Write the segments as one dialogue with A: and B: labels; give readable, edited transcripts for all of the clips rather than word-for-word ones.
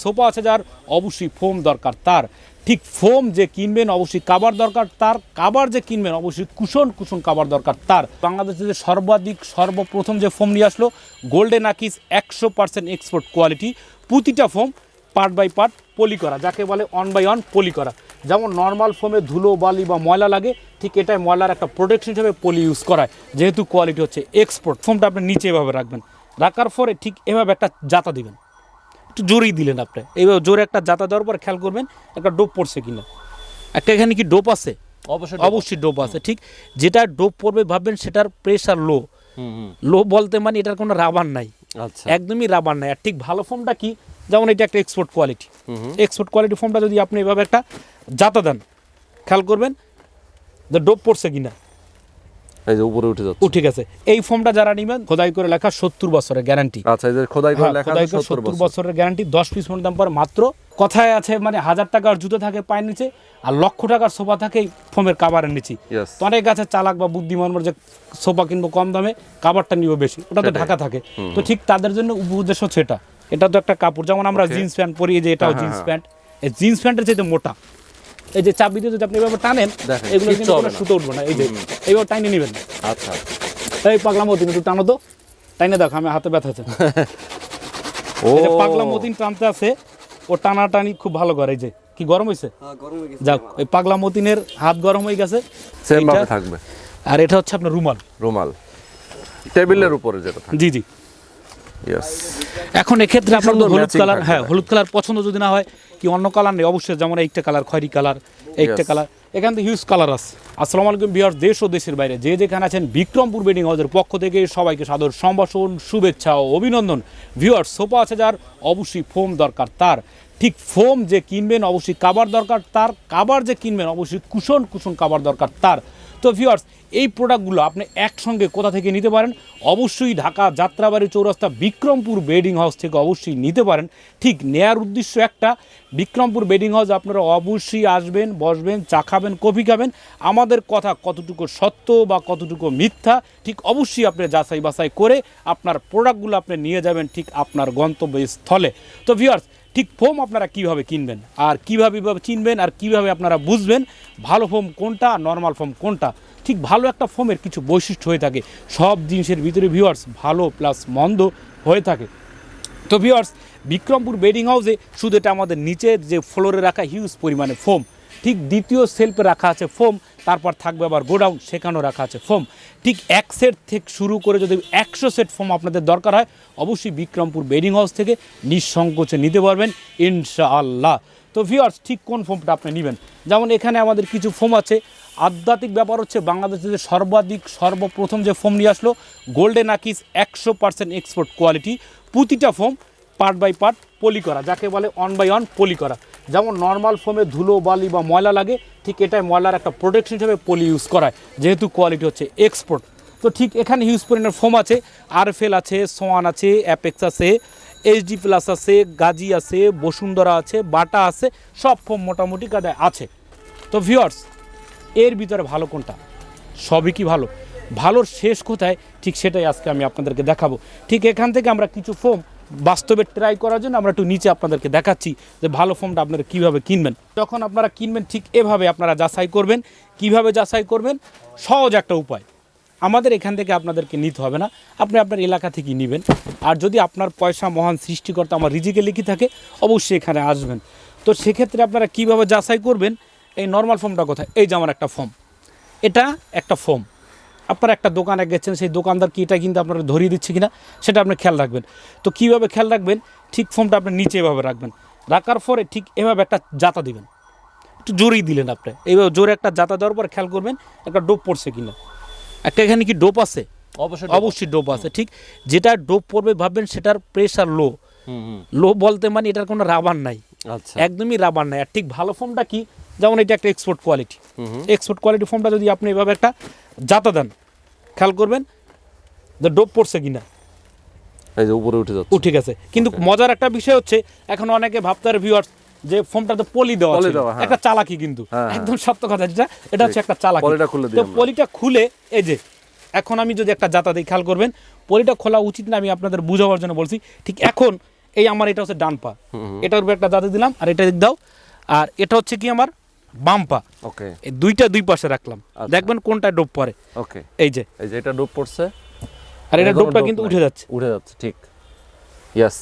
A: Sofa আছে যার অবশ্যই ফোম দরকার তার, ঠিক ফোম যে কিনবেন অবশ্যই কাভার দরকার তার, কাভার যে কিনবেন অবশ্যই কুশন কাভার দরকার তার। বাংলাদেশে যে সর্বপ্রথম যে ফোম নিয়ে আসলো গোল্ডেন আকিস 100% এক্সপোর্ট কোয়ালিটি, প্রতিটা ফোম পার্ট বাই পার্ট পলি করা, যাকে বলে অন বাই অন পলি করা। যেমন নর্মাল ফোমে ধুলো বালি বা ময়লা লাগে, ঠিক এটাই ময়লার একটা প্রোটেকশন হিসেবে পলি ইউজ করায়, যেহেতু কোয়ালিটি হচ্ছে এক্সপোর্ট। ফোমটা আপনি নিচে এভাবে রাখবেন, রাখার পরে ঠিক এভাবে একটা জাতা দিবেন, একটু জোরেই দিলেন আপনি, এইভাবে জোরে একটা জাতা দেওয়ার পর খেয়াল করবেন একটা ডোপ পড়ছে কিনা। একটা এখানে কি ডোপ আছে? অবশ্যই ডোপ আছে। ঠিক যেটা ডোপ পড়বে ভাববেন সেটার প্রেশার লো বলতে মানে এটার কোনো রাবার নাই, একদমই রাবার নাই। আর ঠিক ভালো ফোমটা কি, যেমন এটা একটা এক্সপোর্ট কোয়ালিটি ফোমটা যদি আপনি এভাবে একটা জাতা দেন, খেয়াল করবেন ডোপ পড়ছে কিনা,
B: উপরে
A: উঠে গেছে। এই ফোমটা যারা নেবেন খোদাই করে লেখা 70 বছরের গ্যারান্টি।
B: আচ্ছা, এই যে খোদাই করে লেখা
A: 70 বছরের গ্যারান্টি। 10 পিস ফোন দাম পর মাত্র, কথায় আছে মানে 1000 টাকার জুতো থাকে পায়ের নিচে আর লক্ষ টাকার সোফা থাকে ফোমের কাভারের নিচে। তো অনেক আছে চালাক বা বুদ্ধিমান যে সোফা কিনবো কম দামে, কাভারটা নিব বেশি, ওটা তো ঢাকা থাকে। তো ঠিক তাদের জন্য উদ্দেশ্য হচ্ছে এটা তো একটা কাপড়, যেমন আমরা জিন্স প্যান্ট পরি, এই যে এটাও জিন্স প্যান্ট, এই জিন্স প্যান্টের চাইতে মোটা, এই যে চাবি দিয়ে যদি আপনি এভাবে টানেন এগুলো কিন্তু কোনো সুতো উঠবে না, এই যে এইভাবে টাইনে নেবেন।
B: আচ্ছা,
A: এই পাগলা মতিন একটু টানো তো, টাইনে দেখো আমি হাতে ব্যথা আছে। ও পাগলা মতিন টানতে আছে, ও টানাটানি খুব ভালো করে। এই যে কি গরম হয়েছে, যাক ওই পাগলা মতিনের হাত গরম হয়ে গেছে,
B: সেম ভাবে থাকবে।
A: আর এটা হচ্ছে আপনার রুমাল
B: টেবিলের উপরে যেটা থাকে।
A: জি এখন এক্ষেত্রে আপনার হলুদ কালার, হ্যাঁ হলুদ কালার পছন্দ যদি না হয় কি অন্য কালার নেই, অবশ্যই যেমন একটা কালার খয়েরি কালার, একটা কালার, এখান থেকে হিউজ কালার আছে। আসসালামু আলাইকুম ভিউয়ার্স, দেশ ও দেশের বাইরে যে যেখানে আছেন, বিক্রমপুর বেডিং হাউসের পক্ষ থেকে সবাইকে সাদর সম্ভাষণ, শুভেচ্ছা ও অভিনন্দন। ভিউয়ার্স, সোফা আছে যার অবশ্যই ফোম দরকার তার, ঠিক ফোম যে কিনবেন অবশ্যই কাভার দরকার তার, কাভার যে কিনবেন অবশ্যই কুশন কাভার দরকার তার। তো ভিউয়ার্স, এই প্রোডাক্টগুলো আপনি একসঙ্গে কোথা থেকে নিতে পারেন? অবশ্যই ঢাকা যাত্রাবাড়ি চৌরাস্তা বিক্রমপুর বেডিং হাউস থেকে অবশ্যই নিতে পারেন। ঠিক নেয়ার উদ্দেশ্য একটা, বিক্রমপুর বেডিং হাউস আপনারা অবশ্যই আসবেন, বসবেন, চা খাবেন, কফি খাবেন, আমাদের কথা কতটুকু সত্য বা কতটুকু মিথ্যা ঠিক অবশ্যই আপনি যাচাই বাছাই করে আপনার প্রোডাক্টগুলো আপনি নিয়ে যাবেন ঠিক আপনার গন্তব্যস্থলে। তো ভিউয়ার্স, ঠিক ফোম আপনারা কীভাবে কিনবেন আর কীভাবে চিনবেন আর কীভাবে আপনারা বুঝবেন ভালো ফোম কোনটা, নর্মাল ফোম কোনটা। ঠিক ভালো একটা ফোমের কিছু বৈশিষ্ট্য হয়ে থাকে, সব জিনিসের ভিতরে ভিউয়ার্স ভালো প্লাস মন্দ হয়ে থাকে। তো ভিউয়ার্স, বিক্রমপুর বেডিং হাউসে শুধু এটা আমাদের নিচে যে ফ্লোরে রাখা হিউজ পরিমাণে ফোম, ঠিক দ্বিতীয় সেলফে রাখা আছে ফোম, তারপর থাকবে আবার গোডাউন, সেখানেও রাখা আছে ফোম। ঠিক 1 সেট থেকে শুরু করে যদি 100 সেট ফোম আপনাদের দরকার হয় অবশ্যই বিক্রমপুর বেডিং হাউস থেকে নিঃসংকোচে নিতে পারবেন ইনশাআল্লাহ। তো ভিউয়ার্স, ঠিক কোন ফোমটা আপনি নেবেন, যেমন এখানে আমাদের কিছু ফোম আছে। আধ্যাত্মিক ব্যাপার হচ্ছে বাংলাদেশে যে সর্বপ্রথম যে ফোম নিয়ে আসলো গোল্ডেন আকিস 100% এক্সপোর্ট কোয়ালিটি, প্রতিটা ফোম পার্ট বাই পার্ট পলি করা, যাকে বলে অন বাই অন পলি করা। যেমন নর্মাল ফোমে ধুলো বালি বা ময়লা লাগে, ঠিক এটাই ময়লার একটা প্রোটেকশন হিসেবে পলি ইউজ করায়, যেহেতু কোয়ালিটি হচ্ছে এক্সপোর্ট। তো ঠিক এখানে হিউজ পরিমাণের ফোম আছে, আরএফএল আছে, সোয়ান আছে, অ্যাপেক্স আছে, এইচডি প্লাস আছে, গাজি আছে, বসুন্ধরা আছে, বাটা আছে, সব ফোম মোটামুটি কাদায় আছে। তো ভিউয়ার্স, এর ভিতরে ভালো কোনটা? সবই কি ভালো? ভালোর শেষ কোথায় ঠিক সেটাই আজকে আমি আপনাদেরকে দেখাবো। ঠিক এখান থেকে আমরা কিছু ফোম বাস্তবে ট্রাই করার জন্য আমরা একটু নিচে আপনাদেরকে দেখাচ্ছি যে ভালো ফোমটা আপনারা কীভাবে কিনবেন। যখন আপনারা কিনবেন ঠিক এভাবে আপনারা যাচাই করবেন। কিভাবে যাচাই করবেন? সহজ একটা উপায়, আমাদের এখান থেকে আপনাদেরকে নিতে হবে না, আপনি আপনার এলাকা থেকেই নেবেন। আর যদি আপনার পয়সা মহান সৃষ্টিকর্তা আমার রিজিকে লিখে থাকে অবশ্যই এখানে আসবেন। তো সেক্ষেত্রে আপনারা কিভাবে যাচাই করবেন? এই নর্মাল ফোমটা কোথায়? এই যে আমার একটা ফোম, এটা একটা ফোম, আপনারা একটা দোকানে গেছেন, সেই দোকানদার কি এটা কিন্তু আপনারা ধরিয়ে দিচ্ছে কিনা সেটা আপনি খেয়াল রাখবেন। তো কীভাবে খেয়াল রাখবেন? ঠিক ফোমটা আপনি নিচে এভাবে রাখবেন, রাখার পরে ঠিক এভাবে একটা জাতা দিবেন, একটু জোরেই দিলেন আপনি, এইভাবে জোরে একটা জাতা দেওয়ার পরে খেয়াল করবেন একটা ডোপ পড়ছে কিনা। একটা এখানে কি ডোপ আছে? অবশ্যই ডোপ আছে। ঠিক যেটা ডোপ পড়বে ভাববেন সেটার প্রেশার লো বলতে মানে এটার কোনো রাবার নাই, একদমই রাবার নাই। আর ঠিক ভালো ফোমটা কি, যেমন এটা একটা এক্সপোর্ট কোয়ালিটি ফোমটা যদি আপনি এভাবে একটা জাতা দেন, খেয়াল করবেন ডোপ পড়ছে কিনা,
B: উপরে
A: উঠে গেছে। কিন্তু মজার একটা বিষয় হচ্ছে এখন অনেকে ভাবতে ভিউয়ার্স যে ফোমটাতে পলি দেওয়া আছে, একটা চালাকি, কিন্তু একদম সত্য কথা যেটা, এটা হচ্ছে একটা চালাকি। তো পলিটা খুলে এই যে এখন আমি যদি একটা জাতা দিই, খেয়াল করবেন পলিটা খোলা উচিত না, আমি আপনাদের বুঝাবার জন্য বলছি। ঠিক এখন এই আমার এটা হচ্ছে ডান পা, এটার উপরে একটা দাঁতে দিলাম, আর এটা দিক দাও, আর এটা হচ্ছে কি আমার বাম পা।
B: ওকে,
A: এই দুইটা দুই পাশে রাখলাম, দেখবেন কোনটা ডোপ পড়ে।
B: ওকে,
A: এই যে
B: এটা ডোপ পড়ছে,
A: আর এটা ডোপটা কিন্তু উঠে যাচ্ছে,
B: ঠিক। ইয়েস,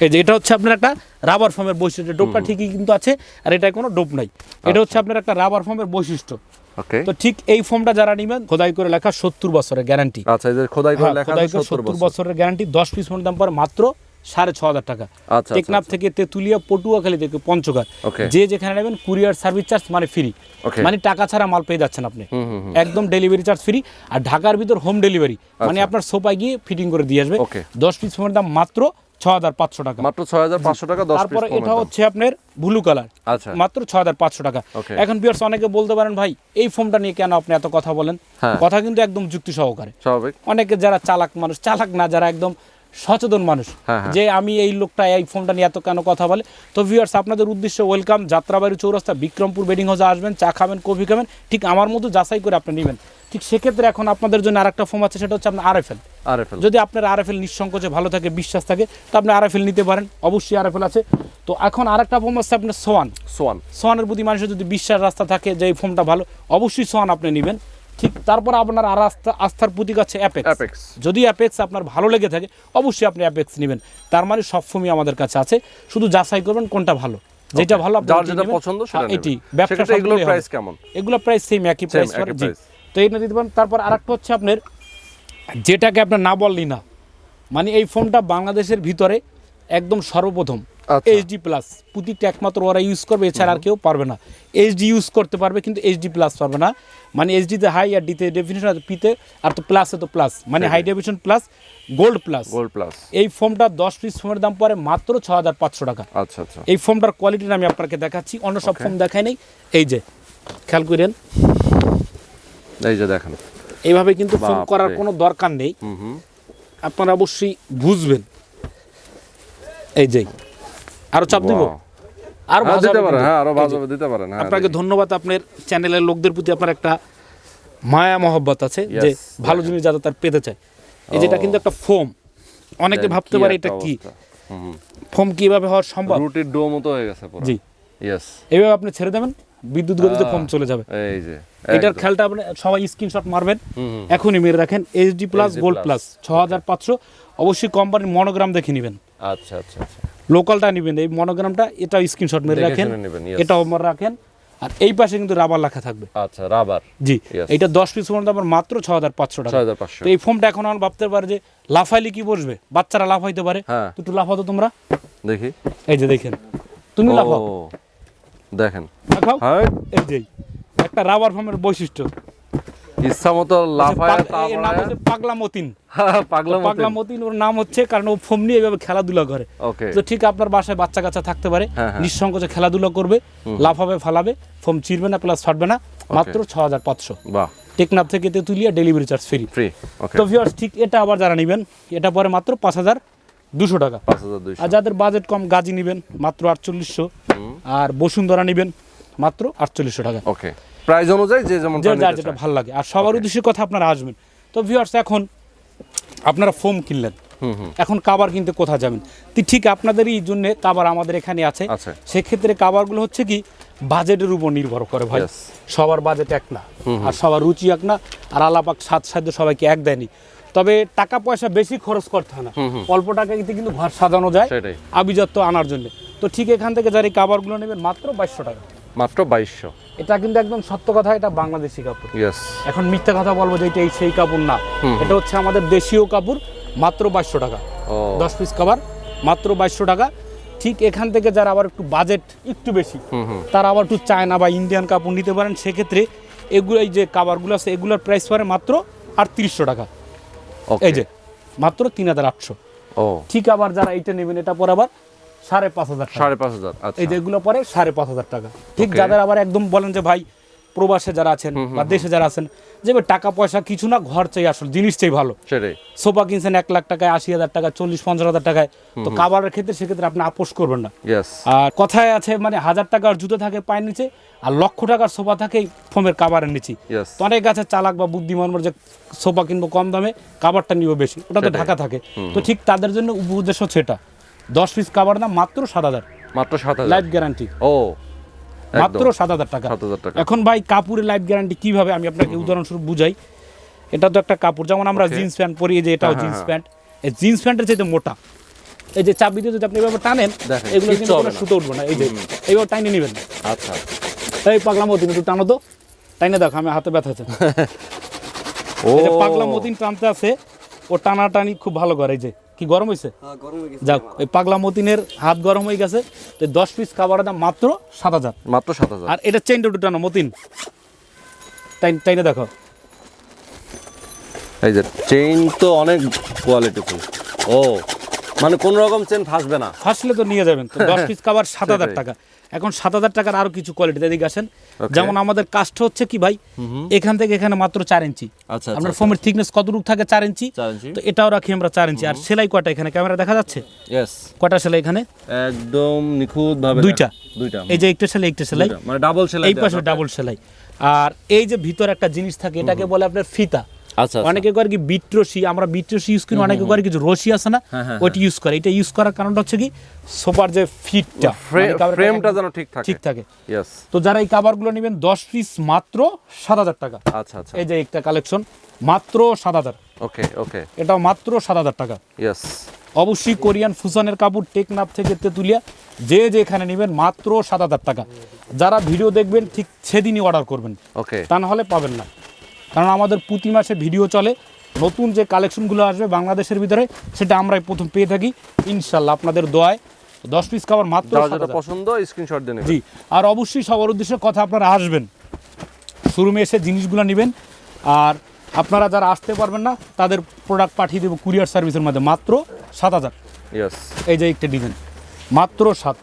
A: এই যে এটা হচ্ছে আপনার একটা রাবার ফর্মের বৈশিষ্ট্য, ডোপটা ঠিকই কিন্তু আছে, আর এটা কোনো ডোপ নাই, এটা হচ্ছে আপনার একটা রাবার ফর্মের বৈশিষ্ট্য।
B: ওকে,
A: তো ঠিক এই ফর্মটা যারা নেবেন, খোদাই করে লেখা 70 বছরের গ্যারান্টি।
B: আচ্ছা, এই যে খোদাই করে লেখা
A: 70 বছরের গ্যারান্টি, 10 পিস ফোন দাম পড়ে মাত্র 6,500 টাকা।
B: আচ্ছা,
A: টেকনাফ থেকে তেতুলিয়া, পটুয়াখালী থেকে পঞ্চগড়,
B: ওকে,
A: যে যেখানে নেবেন কুরিয়ার সার্ভিস চার্জ মানে ফ্রি, মানে টাকা ছাড়া মাল পেয়ে যাচ্ছেন আপনি, একদম ডেলিভারি চার্জ ফ্রি। আর ঢাকার ভিতর হোম ডেলিভারি, মানে আপনার সোফায় গিয়ে ফিটিং করে দিয়ে আসবে। 10 পিস ফোনের দাম মাত্র 6,500 টাকা,
B: মাত্র 6,500 টাকা 10 পিস।
A: তারপরে এটা হচ্ছে আপনার ব্লু কালার,
B: আচ্ছা,
A: মাত্র 6,500 টাকা। এখন ভিউয়ার্স অনেকে বলতে পারেন ভাই এই ফোনটা নিয়ে কেন আপনি এত কথা বলেন, কথা কিন্তু একদম যুক্তি সহকারে।
B: স্বাভাবিক,
A: অনেকে যারা চালাক মানুষ, চালাক না, যারা একদম সচেতন মানুষ, যে আমি এই লোকটা এই ফোনটা নিয়ে এত কেন কথা বলে। তো ভিউয়ার্স আপনাদের উদ্দেশ্যে ওয়েলকাম, যাত্রাবাড়ি চৌরাস্তা বিক্রমপুর বেডিং হাউসে আসবেন, চা খাবেন, কফি খাবেন, ঠিক আমার মতো যাচাই করে আপনি নেবেন। ঠিক সেক্ষেত্রে এখন আপনাদের জন্য আরেকটা ফোন আছে, সেটা হচ্ছে আপনার আরএফএল। যদি আপনার আরএফএল নিঃসংকোচে ভালো থাকে, বিশ্বাস থাকে, তো আপনি আরএফএল নিতে পারেন, অবশ্যই আরএফএল আছে। তো এখন আরেকটা ফোন আছে আপনার সোয়ানের প্রতি মানুষের যদি বিশ্বাস রাস্তা থাকে যে এই ফোনটা ভালো, অবশ্যই সোয়ান আপনি নেবেন। ঠিক তারপর আপনার আর আস্থার প্রতীক আছে অ্যাপেক্স। যদি অ্যাপেক্স আপনার ভালো লেগে থাকে, অবশ্যই আপনি অ্যাপেক্স নেবেন। তার মানে সব ফোনই আমাদের কাছে আছে, শুধু যাচাই করবেন কোনটা ভালো, যেটা ভালো আপনার যেটা পছন্দ সেটা নেবেন। এটি ব্যবসা।
B: এগুলোর প্রাইস কেমন?
A: এগুলো প্রাইস সেম, একই প্রাইস পড়ে। জি, তো এইটা দিতে পারেন। তারপর আরেকটা হচ্ছে আপনার, যেটাকে আপনার না বললি না, মানে এই ফোনটা বাংলাদেশের ভিতরে একদম সর্বপ্রথম এইচডি প্লাস, প্রতিটা একমাত্র ওরা ইউজ করবে, এছাড়া আর কেউ পারবে না। এইচডি ইউজ করতে পারবে, কিন্তু এইচডি প্লাস পারবে না। মানে এইচডিতে হাই, আর ডিতে ডেফিনিশন, আর পিতে, আর তো প্লাসে তো প্লাস, মানে high definition plus, gold plus. এই ফোনটা 10 পিস ফোনের দাম পড়ে মাত্র 6,500 টাকা।
B: আচ্ছা, আচ্ছা,
A: এই ফোনটার কোয়ালিটিটা আমি আপনাকে দেখাচ্ছি, অন্য সব ফোন দেখাই নেই। এই যে খেয়াল করেন,
B: এই যে দেখেন,
A: এইভাবে কিন্তু ফোন করার কোনো দরকার নেই, আপনারা অবশ্যই বুঝবেন। এই যে আরো চাপ দিব, আরো
B: দিতে পারেন, আরো বাজাবে দিতে পারেন।
A: আপনাকে ধন্যবাদ, আপনার চ্যানেলের লোকদের প্রতি আপনার একটা মায়া মহব্বত আছে, যে ভালো জিনিস যাতে তার পেতে চায়। এই যেটা কিন্তু একটা ফোম, অনেকে ভাবতে পারে এটা কি ফোম, কিভাবে হওয়ার সম্ভব,
B: রুটির ডো মতো হয়ে গেছে পুরো। জি, ইয়েস,
A: এইভাবে আপনি ছেড়ে দেবেন, বিদ্যুৎ গতিতে ফোম চলে যাবে।
B: এই যে
A: এটার খেলটা আপনি সবাই স্ক্রিনশট মারবেন, এখনই মেরে রাখেন। এইচডি প্লাস গোল্ড প্লাস 6,500, অবশ্যই কোম্পানির মনোগ্রাম দেখে নেবেন।
B: আচ্ছা, আচ্ছা, আচ্ছা,
A: লোকালটা নেবেন, এই মনোগ্রামটা, এটা স্ক্রিনশট মেরে রাখেন, এটাও আমার রাখেন। আর এই পাশে কিন্তু রাবার লেখা থাকবে। আচ্ছা, রাবার, জি। এটা 10 পিস ফোন দাম মাত্র 6,500 টাকা। তো এই ফোনটা এখন আমরা ভাবতে পারে যে লাফাইলে কি বসবে, বাচ্চারা লাফাইতে পারে, একটু লাফাও তো তোমরা, দেখি। এই যে দেখেন, তুমি লাফাও, দেখেন, দেখাও। এই যে একটা রাবার ফোমের বৈশিষ্ট্য, ইচ্ছা মতো লাফায়। এর নাম হচ্ছে পাগলা মতিন। পাগলা মতিন ওর নাম হচ্ছে, কারণ ও ফোম নিয়ে এভাবে খেলাধুলা করে। তো ঠিক আপনার বাসায় বাচ্চা কাচ্চা থাকতে পারে, নিঃসংকোচে খেলাধুলা করবে, লাফাবে, ফালাবে, ফোম চিরবে না, প্লাস ফাটবে না, মাত্র 6,500। টেকনাফ থেকে তেতুলিয়া, ডেলিভারি চার্জ ফ্রি। তো ভিউয়ার্স ঠিক এটা আবার যারা নেবেন, এটা পরে মাত্র 5,200 টাকা। আর যাদের বাজেট কম, গাজী নেবেন মাত্র 4800, আর বসুন্ধরা নেবেন মাত্র 4800 টাকা। ওকে, প্রাইস অনুযায়ী যে যেমন যেটা ভালো লাগে। আর সবার উদ্দেশ্যে কথা, আপনারা আসবেন। তো ভিউয়ার্স এখন আপনারা ফোম কিনলেন, এখন কাভার কিনতে কোথায় যাবেন? ঠিক আপনাদেরই জন্য কাভার আমাদের এখানে আছে। সেক্ষেত্রে কাভারগুলো হচ্ছে কি বাজেটের উপর নির্ভর করে ভাই, সবার বাজেট এক না, আর সবার রুচি এক না, আর আলাপাক সাধ্য সবাইকে এক দেয়নি। তবে টাকা পয়সা বেশি খরচ করতে হয় না, অল্প টাকাতে কিন্তু ঘর সাজানো যায় আভিজাত্য আনার জন্য। তো ঠিক এখান থেকে যারা এই কাভারগুলো নেবেন মাত্র 2200 টাকা। মাত্র 2200। এটা কিন্তু একদম সত্য কথা, এটা বাংলাদেশি কাপড়। এখন মিথ্যা কথা বলবো যে এটা সেই কাপড় না, এটা হচ্ছে আমাদের দেশীয় কাপড়, মাত্র 2200 টাকা। 10 পিস কাভার মাত্র 2200 টাকা। ঠিক এখান থেকে যারা আবার একটু বাজেট একটু বেশি, তারা আবার একটু চায়না বা ইন্ডিয়ান কাপড় নিতে পারেন। সেক্ষেত্রে এগুলো, এই যে কাভারগুলো আছে, এগুলোর প্রাইস পড়ে মাত্র 3800 টাকা। এই যে মাত্র 3800। ঠিক আবার যারা এইটা নেবেন, এটা পরে আবার 5,500। এই যেগুলো পরে 5,500 টাকা। ঠিক যাদের আবার একদম বলেন যে ভাই প্রবাসে যারা আছেন বা দেশে যারা আছেন, যে টাকা পয়সা কিছু না, ঘর চাই, আসলে জিনিস চাই ভালো, সোফা কিনছেন 1 লাখ টাকায়, 80,000 টাকা, 40-50,000 টাকায়, তো কাভারের ক্ষেত্রে সেক্ষেত্রে আপনি আপোষ করবেন না। আর কথায় আছে মানে 1000 টাকার জুতো থাকে পায়ের নিচে, আর 1,00,000 টাকার সোফা থাকে ফোমের কাভারের নিচে। তো অনেক আছে চালাক বা বুদ্ধিমান, যে সোফা কিনবো কম দামে, কাভারটা নিব বেশি, ওটা তো ঢাকা থাকে। তো ঠিক তাদের জন্য উদ্দেশ্য হচ্ছে এটা, 10 পিস কাভার দাম মাত্র 7,000,
B: মাত্র 7,000
A: লাইফ গ্যারান্টি,
B: ও
A: মাত্র 7,000 টাকা।
B: 7,000 টাকা।
A: এখন ভাই কাপড়ের লাইফ গ্যারান্টি কিভাবে আমি আপনাকে উদাহরণস্বরূপ বুঝাই। এটা তো একটা কাপড়, যেমন আমরা জিন্স প্যান্ট পরি, এই যে এটাও জিন্স প্যান্ট, এই জিন্স প্যান্টের চাইতে মোটা, এই যে চাবি দিয়ে যদি আপনি এভাবে টানেন এগুলো কিন্তু কোনো সুতো উঠবে না, এই যে এইভাবে টাইনে নেবেন।
B: আচ্ছা,
A: এই পাগলা মতিন একটু টানো তো, টাইনে দেখো, আমি হাতে ব্যথা আছে।
B: ও
A: এই যে পাগলা মতিন টানতে আছে, ও টানাটানি খুব ভালো করে। এই যে কি গরম হয়েছে, যাক ওই পাগলা মতিনের হাত গরম হয়ে গেছে। তো 10 পিস কাভারের দাম মাত্র 7,000,
B: মাত্র 7,000।
A: আর এটা চেইনটা একটু টানো মতিন, টাইনে দেখো।
B: এই যে চেইন তো অনেক কোয়ালিটিফুল, ও মানে কোন রকম চেইন ফাসবে না,
A: ফাসলে তো নিয়ে যাবেন। তো 10 পিস কাভার 7,000 টাকা। এখন 7,000 টাকার আরো কিছু কোয়ালিটি, এদিকে আসেন। যেমন আমাদের কাজটা হচ্ছে কি ভাই, এখান থেকে এখানে মাত্র 4 ইঞ্চি।
B: আচ্ছা,
A: আপনার ফোমের থিকনেস কতটুকু থাকে, 4 ইঞ্চি। তো এটাও রাখি আমরা 4 ইঞ্চি। আর সেলাই কয়টা এখানে ক্যামেরা দেখা যাচ্ছে?
B: यस,
A: কয়টা সেলাই এখানে?
B: একদম নিখুঁত ভাবে
A: দুইটা।
B: দুইটা,
A: এই যে একটা সেলাই, একটা সেলাই,
B: মানে ডাবল সেলাই,
A: এই পাশে ডাবল সেলাই। আর এই যে ভিতর একটা জিনিস থাকে, এটাকে বলে আপনার ফিতা।
B: আচ্ছা,
A: অনেকে করে কি বিট রশি, আমরা বিট রশি ইউজ করি, অনেকে করে কিছু রশি আছে না, ওইটা ইউজ করে। এটা ইউজ করার কারণটা হচ্ছে কি, সোফার যে ফিটটা,
B: ফ্রেমটা যেন ঠিক থাকে। यस,
A: তো যারা এই কাভারগুলো নেবেন 10 পিস মাত্র 7,000 টাকা।
B: আচ্ছা আচ্ছা,
A: এই যে একটা কালেকশন মাত্র 7,000,
B: ওকে ওকে,
A: এটাও মাত্র 7,000 টাকা।
B: यस,
A: অবশ্যই কোরিয়ান ফুসানের কাপড়, টেকনাফ থেকে তেতুলিয়া, যে যেখানে নেবেন মাত্র 7,000 টাকা। যারা ভিডিও দেখবেন ঠিক সেদিনই অর্ডার করবেন,
B: ওকে,
A: তা না হলে পাবেন না। কারণ আমাদের প্রতি মাসে ভিডিও চলে, নতুন যে কালেকশনগুলো আসবে বাংলাদেশের ভিতরে সেটা আমরাই প্রথম পেয়ে থাকি ইনশাল্লাহ, আপনাদের দোয়ায়। 10 পিস কাভার মাত্র
B: যেটা
A: 7,000।
B: পছন্দ স্ক্রিনশট দিয়ে নেবেন।
A: জি, আর অবশ্যই সবার উদ্দেশ্যে কথা, আপনারা আসবেন শোরুমে এসে জিনিসগুলো নেবেন। আর আপনারা যারা আসতে পারবেন না তাদের প্রোডাক্ট পাঠিয়ে দেবো কুরিয়ার সার্ভিসের মধ্যে, মাত্র 7,000।
B: यस,
A: এই যে একটা দিবেন মাত্র 7,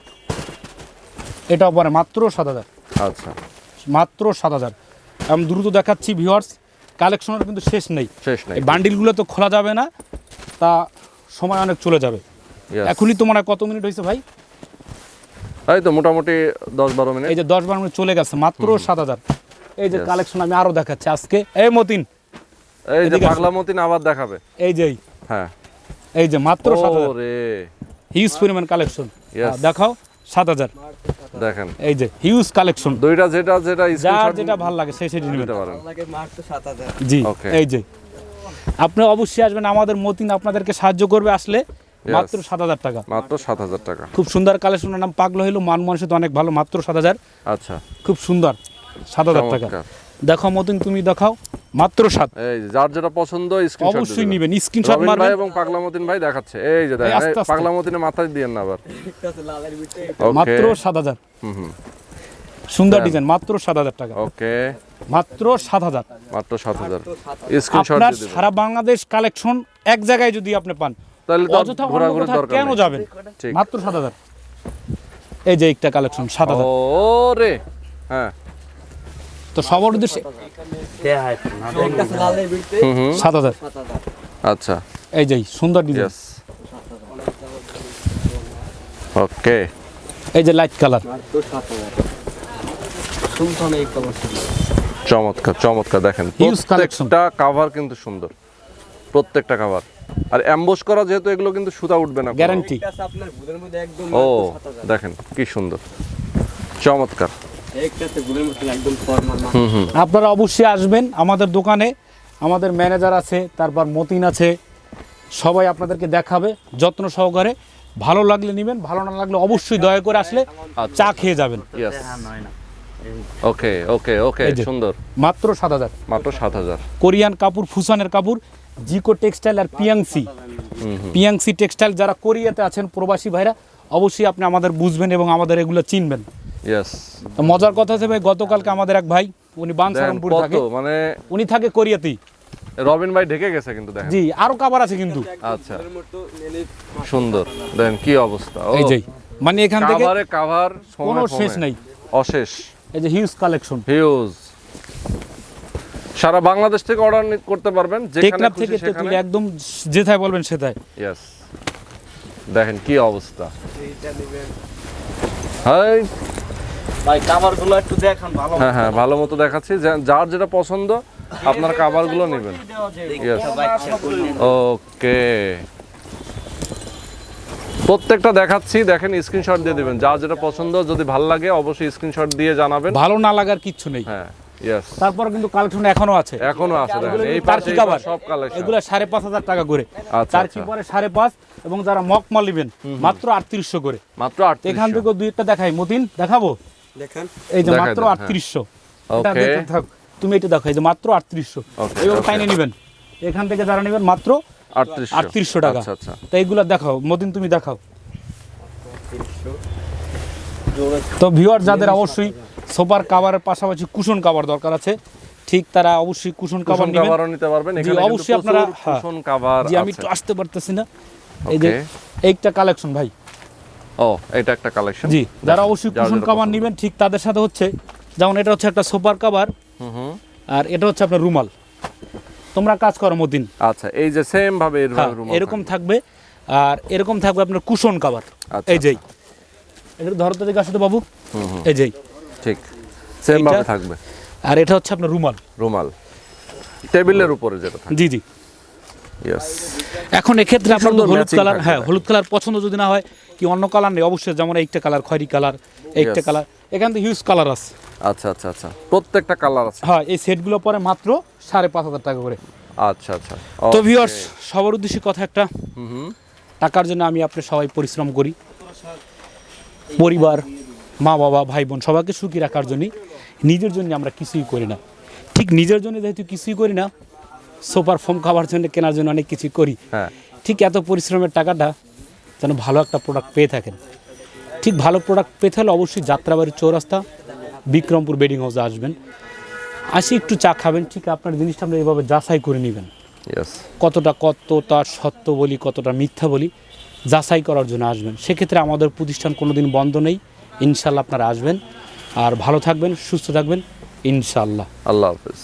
A: এটাও পরে মাত্র 7,000,
B: আচ্ছা,
A: মাত্র 7,000। আমি দ্রুত দেখাচ্ছি ভিউয়ার্স, কালেকশনের কিন্তু শেষ নেই। এই বান্ডিলগুলো তো খোলা যাবে না, তা সময় অনেক চলে যাবে।
B: Yes,
A: এখনই তোমার কত মিনিট হয়েছে ভাই?
B: এই তো মোটামুটি 10-12 মিনিট।
A: এই যে 10-12 মিনিট চলে গেছে, মাত্র 7,000। এই যে
B: Yes,
A: কালেকশন আমি আরো দেখাচ্ছি আজকে। এই মতিন,
B: এই যে
A: এদিকে আসো।
B: পাগলা মতিন আবার দেখাবে।
A: এই যে
B: হ্যাঁ,
A: এই যে মাত্র 7,000,
B: ওরে
A: হিউজ পরিমাণ কালেকশন।
B: Yes,
A: দেখাও 7,000।
B: দেখেন
A: এই যে হিউজ কালেকশন,
B: দুইটা যেটা
A: যার
B: স্ক্রিনশট
A: যেটা ভালো লাগে সেই সেটা নেবেন।
B: দিতে পারেন।
A: জি,
B: Okay,
A: এই যে আপনি অবশ্যই আসবেন, আমাদের মতিন আপনাদেরকে সাহায্য করবে। আসলে মাত্র 7,000 টাকা,
B: মাত্র 7,000 টাকা।
A: খুব সুন্দর কালেকশনের নাম পাগলা হইলো, মান মানুষের তো অনেক ভালো, মাত্র 7,000।
B: আচ্ছা,
A: খুব সুন্দর, 7,000 টাকা।
B: চমৎকার।
A: দেখো মতিন, তুমি দেখাও, মাত্র 7।
B: এই যে যার যেটা পছন্দ স্ক্রিনশট
A: অবশ্যই নেবেন, স্ক্রিনশট
B: রবিন ভাই
A: মারবেন।
B: এবং পাগলা মতিন ভাই দেখাচ্ছে। এই যে দেখেন,
A: আস্তে আস্তে।
B: পাগলা মতিনের মাথায় দিয়েন না আবার।
A: মাত্র 7,000,
B: হুম,
A: সুন্দর ডিজাইন, মাত্র 7,000 টাকা,
B: ওকে,
A: মাত্র 7,000।
B: মাত্র 7,000। স্ক্রিনশট
A: আপনার
B: দিয়ে দিবেন,
A: সারা বাংলাদেশ কালেকশন এক জায়গায় যদি আপনি পান,
B: তাহলে তো
A: অযথা অন্য
B: ঘোরাঘুরির
A: কোথাও
B: দরকার
A: কেন
B: নেই।
A: যাবেন?
B: ঠিক।
A: মাত্র 7,000। এই যে একটা কালেকশন 7,000।
B: ওরে হ্যাঁ,
A: তো সবার উদ্দেশ্যে 7,000।
B: আচ্ছা,
A: এই যে সুন্দর ডিজাইন,
B: यस, ওকে,
A: এই যে লাইট কালার,
B: চমৎকার চমৎকার। দেখেন
A: Huge collection।
B: প্রত্যেকটা কভার কিন্তু সুন্দর, প্রত্যেকটা কভার। আর এমবস করা যেহেতু, এগুলো কিন্তু সুতা উঠবে না,
A: গ্যারান্টি।
B: ও দেখেন কি সুন্দর, চমৎকার।
A: আপনারা অবশ্যই আসবেন আমাদের দোকানে, আমাদের ম্যানেজার আছে, তারপর মতিন আছে, সবাই আপনাদেরকে দেখাবে যত্ন সহকারে। ভালো লাগলে নেবেন, ভালো না লাগলে অবশ্যই দয়া করে আসলে চা খেয়ে যাবেন।
B: यस, ওকে ওকে ওকে,
A: এই যে।
B: সুন্দর,
A: মাত্র 7,000।
B: মাত্র 7,000।
A: কোরিয়ান কাপড়, ফুসানের কাপড়, জিকো টেক্সটাইল আর পিয়াংসি টেক্সটাইল। যারা কোরিয়াতে আছেন প্রবাসী ভাইরা, অবশ্যই আপনি আমাদের বুঝবেন এবং আমাদের এগুলো চিনবেন।
B: यस,
A: তো মজার কথা হচ্ছে ভাই, গতকালকে আমাদের এক ভাই, উনি বানসারামপুর থাকে,
B: মানে
A: উনি থাকে কোরিয়াতেই।
B: রবিন ভাই ঢেকে গেছে কিন্তু, দেখেন।
A: জি, আরো কাভার আছে কিন্তু।
B: আচ্ছা, সুন্দর, দেখেন কি অবস্থা।
A: এই যে মানে এখান থেকে
B: কভারে কভার
A: কোনো শেষ নাই,
B: অশেষ।
A: এই যে হিউজ কালেকশন,
B: হিউজ। সারা বাংলাদেশ থেকে অর্ডার করতে পারবেন, যেখানে
A: টেকনাফ
B: খুশি
A: থেকে
B: সেখানে।
A: তেতুলিয়া, একদম যেথায় বলবেন সেথায়।
B: यस, দেখেন কি অবস্থা। হাই
C: ভাই কাভারগুলো একটু দেখান ভালো।
B: হ্যাঁ হ্যাঁ, ভালো মতো দেখাচ্ছি। যার যেটা পছন্দ আপনার কভারগুলো নেবেন। यस, ওকে, প্রত্যেকটা দেখাচ্ছি, দেখেন স্ক্রিনশট দিয়ে দিবেন, যা যেটা পছন্দ, যদি ভালো লাগে অবশ্যই স্ক্রিনশট দিয়ে জানাবেন।
A: ভালো না লাগার কিচ্ছু নেই।
B: হ্যাঁ, ইয়েস,
A: তারপর কিন্তু কালেকশন এখনো আছে,
B: এখনো আছে, দেখেন এই
A: তার
B: পাশে
A: কি কভার
B: সব কালেকশন।
A: এগুলা 5,500 টাকা করে,
B: আচ্ছা,
A: তার কি
B: আচ্ছা।
A: পরে 5.5, এবং যারা মকমল নেবেন মাত্র 3800 করে।
B: মাত্র
A: এখান
B: 3800।
A: থেকে দুই একটা দেখাই, মতিন দেখাবো,
D: দেখেন
A: এই যে
B: দেখাই
A: মাত্র
B: দেন, হ্যাঁ।
A: 3800। এটা
B: ওকে,
A: দেখতে থাক, তুমি এটা দেখো, এই যে মাত্র 3800।
B: ওকে,
A: এইভাবে
B: ওকে।
A: ফাইনে নেবেন, এখান থেকে যারা নেবেন মাত্র 3800 টাকা।
B: আচ্ছা, আচ্ছা।
A: তো এইগুলা দেখাও মতিন, তুমি দেখাও। তো ভিউয়ার যাদের অবশ্যই সোফার কভারের পাশাপাশি কুশন কভার দরকার আছে, ঠিক তারা অবশ্যই কুশন কভার
B: কুশন
A: নেবেন।
B: কভারও নিতে পারবেন,
A: জি,
B: এখানে
A: অবশ্যই
B: কিন্তু
A: আপনারা,
B: প্রচুর
A: হ্যাঁ।
B: কুশন কভার
A: জি, আমি
B: আছে।
A: একটু আসতে পারতেছি না। এই যে
B: ওকে।
A: এইটা কালেকশন ভাই,
B: ও, এটা একটা কালেকশন।
A: জি, যারা অবশ্যই কুশন কভার নেবেন, ঠিক তাদের সাথে হচ্ছে, যেমন এটা হচ্ছে একটা সোফার কভার, আর এটা হচ্ছে আপনার রুমাল। তোমরা কাজ করো মতিন,
B: আচ্ছা, এই যে সেম ভাবে
A: হ্যাঁ,
B: রুমাল
A: এরকম থাকবে, আর এরকম থাকবে আপনার কুশন কভার।
B: আচ্ছা,
A: এই যেই এটা ধরতে দিকে আসতে বাবু, এই যেই
B: ঠিক সেম ভাবে
A: এইটা-
B: থাকবে।
A: আর এটা হচ্ছে আপনার রুমাল।
B: রুমাল টেবিলের উপরে যেটা থাকে।
A: জি জি।
B: ইয়েস,
A: এখন এক্ষেত্রে আপনার
B: সুন্দর
A: হলুদ
B: matching
A: কালার,
B: থাকবে।
A: হ্যাঁ, হলুদ কালার পছন্দ যদি না হয়, কি অন্য কালার নেই অবশ্যই, যেমন একটা কালার খয়েরি কালার, একটা
B: Yes.
A: কালার, এখান থেকে হিউজ কালার আছে।
B: আচ্ছা, আচ্ছা, আচ্ছা, প্রত্যেকটা কালার আছে।
A: হ্যাঁ, এই সেটগুলো পরে মাত্র 5,500 টাকা করে।
B: আচ্ছা, আচ্ছা।
A: তো
B: Okay.
A: ভিউয়ার্স, সবার উদ্দেশ্যে কথা একটা, টাকার জন্য আমি আপনি সবাই পরিশ্রম করি, পরিবার, মা বাবা, ভাই বোন সবাইকে সুখী রাখার জন্যই, নিজের জন্য আমরা কিছুই করি না। ঠিক নিজের জন্য যেহেতু কিছুই করি না, সোফার ফোম খাবার জন্য, কেনার জন্য অনেক কিছুই করি,
B: হ্যাঁ,
A: ঠিক এত পরিশ্রমের টাকাটা যেন ভালো একটা প্রোডাক্ট পেয়ে থাকেন। ঠিক ভালো প্রোডাক্ট পেতে হলে অবশ্যই যাত্রাবাড়ি চৌরাস্তা বিক্রমপুর বেডিং হাউসে আসবেন, আসি একটু চা খাবেন, ঠিক আপনার জিনিসটা আপনি এইভাবে যাচাই করে নেবেন,
B: ইয়েস,
A: কতটা সত্য বলি, কতটা মিথ্যা বলি, যাচাই করার জন্য আসবেন। সেক্ষেত্রে আমাদের প্রতিষ্ঠান কোনো দিন বন্ধ নেই, ইনশাল্লাহ আপনারা আসবেন, আর ভালো থাকবেন, সুস্থ থাকবেন, ইনশাল্লাহ।
B: আল্লাহ হাফেজ।